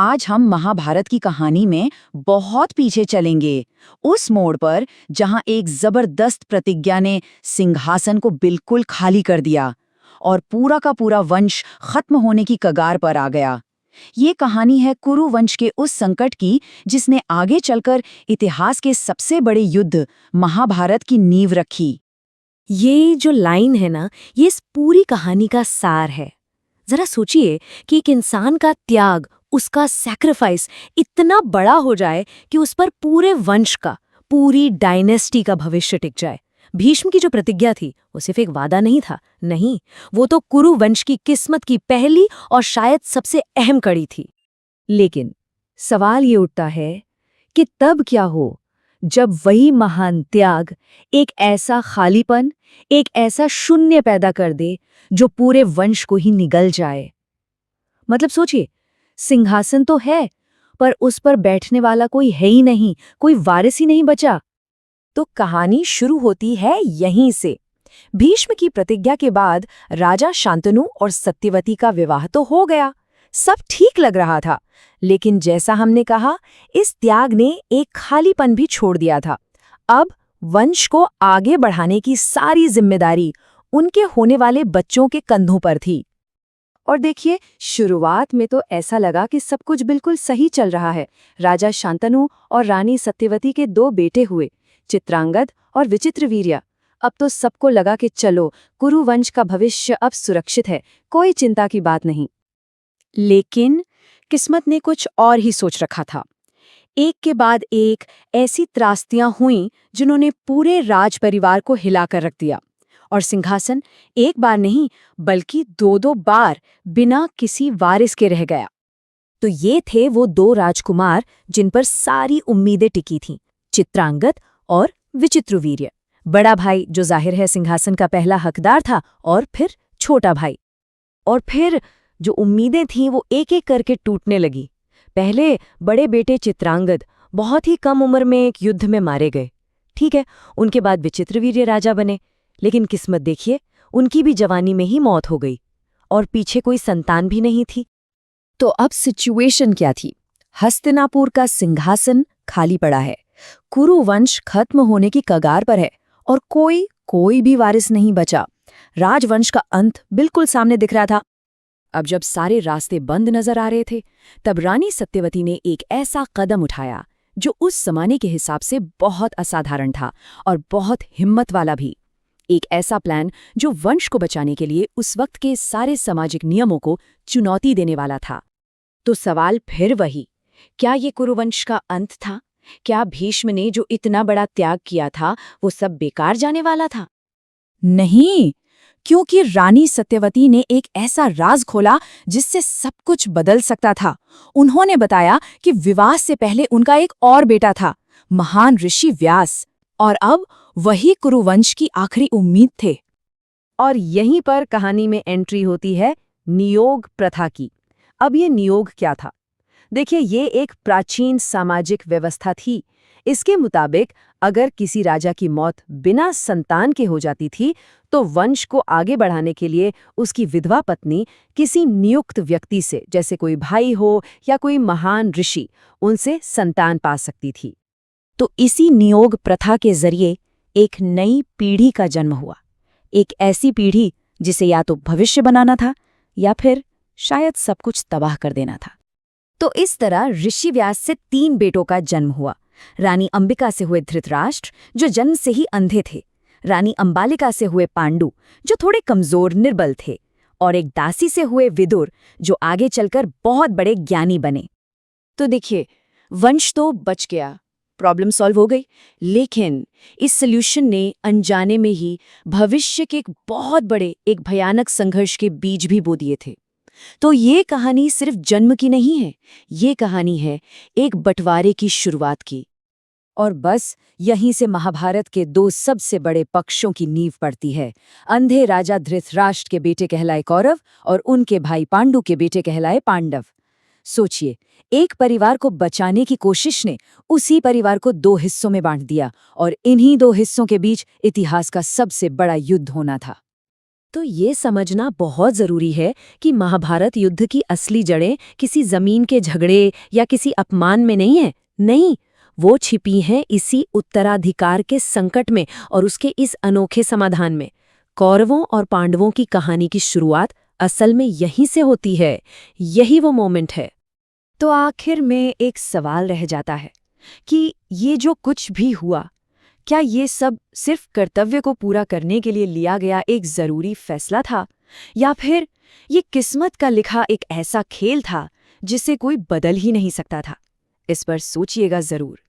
आज हम महाभारत की कहानी में बहुत पीछे चलेंगे, उस मोड़ पर जहां एक जबरदस्त प्रतिज्ञा ने सिंहासन को बिल्कुल खाली कर दिया और पूरा का पूरा वंश खत्म होने की कगार पर आ गया। ये कहानी है कुरु वंश के उस संकट की जिसने आगे चलकर इतिहास के सबसे बड़े युद्ध महाभारत की नींव रखी। ये जो लाइन है ना, ये इस पूरी कहानी का सार है। जरा सोचिए कि एक इंसान का त्याग, उसका सैक्रिफाइस इतना बड़ा हो जाए कि उस पर पूरे वंश का, पूरी डायनेस्टी का भविष्य टिक जाए। भीष्म की जो प्रतिज्ञा थी वो सिर्फ एक वादा नहीं था, नहीं, वो तो कुरु वंश की किस्मत की पहली और शायद सबसे अहम कड़ी थी। लेकिन सवाल ये उठता है कि तब क्या हो जब वही महान त्याग एक ऐसा खालीपन, एक ऐसा शून्य पैदा कर दे जो पूरे वंश को ही निगल जाए। मतलब सोचिए, सिंहासन तो है पर उस पर बैठने वाला कोई है ही नहीं, कोई वारिस ही नहीं बचा। तो कहानी शुरू होती है यहीं से। भीष्म की प्रतिज्ञा के बाद राजा शांतनु और सत्यवती का विवाह तो हो गया, सब ठीक लग रहा था। लेकिन जैसा हमने कहा, इस त्याग ने एक खालीपन भी छोड़ दिया था। अब वंश को आगे बढ़ाने की सारी जिम्मेदारी उनके होने वाले बच्चों के कंधों पर थी। और देखिए, शुरुआत में तो ऐसा लगा कि सब कुछ बिल्कुल सही चल रहा है। राजा शांतनु और रानी सत्यवती के 2 बेटे हुए, चित्रांगद और विचित्रवीर्य। अब तो सबको लगा कि चलो, कुरु वंश का भविष्य अब सुरक्षित है, कोई चिंता की बात नहीं। लेकिन किस्मत ने कुछ और ही सोच रखा था। एक के बाद एक ऐसी त्रास्तियां हुईं जिन्होंने पूरे राज परिवार को हिलाकर रख दिया, और सिंहासन एक बार नहीं बल्कि 2-2 बार बिना किसी वारिस के रह गया। तो ये थे वो 2 राजकुमार जिन पर सारी उम्मीदें टिकी थीं, चित्रांगद और विचित्रवीर्य। बड़ा भाई जो जाहिर है सिंहासन का पहला हकदार था, और फिर छोटा भाई। और फिर जो उम्मीदें थीं वो एक-एक करके टूटने लगी। पहले बड़े बेटे चित्रांगद बहुत ही कम उम्र में एक युद्ध में मारे गए। ठीक है, उनके बाद विचित्रवीर्य राजा बने, लेकिन किस्मत देखिए, उनकी भी जवानी में ही मौत हो गई और पीछे कोई संतान भी नहीं थी। तो अब सिचुएशन क्या थी? हस्तिनापुर का सिंहासन खाली पड़ा है, कुरु वंश खत्म होने की कगार पर है और कोई भी वारिस नहीं बचा। राजवंश का अंत बिल्कुल सामने दिख रहा था। अब जब सारे रास्ते बंद नजर आ रहे थे, तब रानी सत्यवती ने एक ऐसा कदम उठाया जो उस जमाने के हिसाब से बहुत असाधारण था और बहुत हिम्मत वाला भी। एक ऐसा प्लान जो वंश को बचाने के लिए उस वक्त के सारे सामाजिक नियमों को चुनौती देने वाला था। तो सवाल फिर वही, क्या ये कुरुवंश का अंत था? क्या भीष्म ने जो इतना बड़ा त्याग किया था वो सब बेकार जाने वाला था? नहीं, क्योंकि रानी सत्यवती ने एक ऐसा राज खोला जिससे सब कुछ बदल सकता था। उन्होंने बताया कि विवाह से पहले उनका एक और बेटा था, महान ऋषि व्यास, और अब वही कुरुवंश की आखिरी उम्मीद थे। और यहीं पर कहानी में एंट्री होती है नियोग प्रथा की। अब ये नियोग क्या था? देखिए, ये एक प्राचीन सामाजिक व्यवस्था थी। इसके मुताबिक अगर किसी राजा की मौत बिना संतान के हो जाती थी, तो वंश को आगे बढ़ाने के लिए उसकी विधवा पत्नी किसी नियुक्त व्यक्ति से, जैसे कोई भाई हो या कोई महान ऋषि, उनसे संतान पा सकती थी। तो इसी नियोग प्रथा के जरिए एक नई पीढ़ी का जन्म हुआ। एक ऐसी पीढ़ी जिसे या तो भविष्य बनाना था या फिर शायद सब कुछ तबाह कर देना था। तो इस तरह ऋषि व्यास से 3 बेटों का जन्म हुआ। रानी अंबिका से हुए धृतराष्ट्र, जो जन्म से ही अंधे थे। रानी अंबालिका से हुए पांडु, जो थोड़े कमजोर निर्बल थे। और एक दासी से हुए विदुर, जो आगे चलकर बहुत बड़े ज्ञानी बने। तो देखिए, वंश तो बच गया, प्रॉब्लम सॉल्व हो गई, लेकिन इस सॉल्यूशन ने अनजाने में ही भविष्य के एक बहुत बड़े, एक भयानक संघर्ष के बीज भी बो दिए थे। तो ये कहानी सिर्फ जन्म की नहीं है, ये कहानी है एक बंटवारे की शुरुआत की। और बस यहीं से महाभारत के 2 सबसे बड़े पक्षों की नींव पड़ती है। अंधे राजा धृतराष्ट्र के बेटे कहलाए कौरव और उनके भाई पांडु के बेटे कहलाए पांडव। सोचिए, एक परिवार को बचाने की कोशिश ने उसी परिवार को 2 हिस्सों में बांट दिया, और इन्हीं 2 हिस्सों के बीच इतिहास का सबसे बड़ा युद्ध होना था। तो ये समझना बहुत जरूरी है कि महाभारत युद्ध की असली जड़ें किसी जमीन के झगड़े या किसी अपमान में नहीं है। नहीं, वो छिपी हैं इसी उत्तराधिकार के संकट में और उसके इस अनोखे समाधान में। कौरवों और पांडवों की कहानी की शुरुआत असल में यहीं से होती है। यही वो मोमेंट है। तो आखिर में एक सवाल रह जाता है कि ये जो कुछ भी हुआ, क्या ये सब सिर्फ कर्तव्य को पूरा करने के लिए लिया गया एक जरूरी फैसला था, या फिर ये किस्मत का लिखा एक ऐसा खेल था जिसे कोई बदल ही नहीं सकता था? इस पर सोचिएगा जरूर।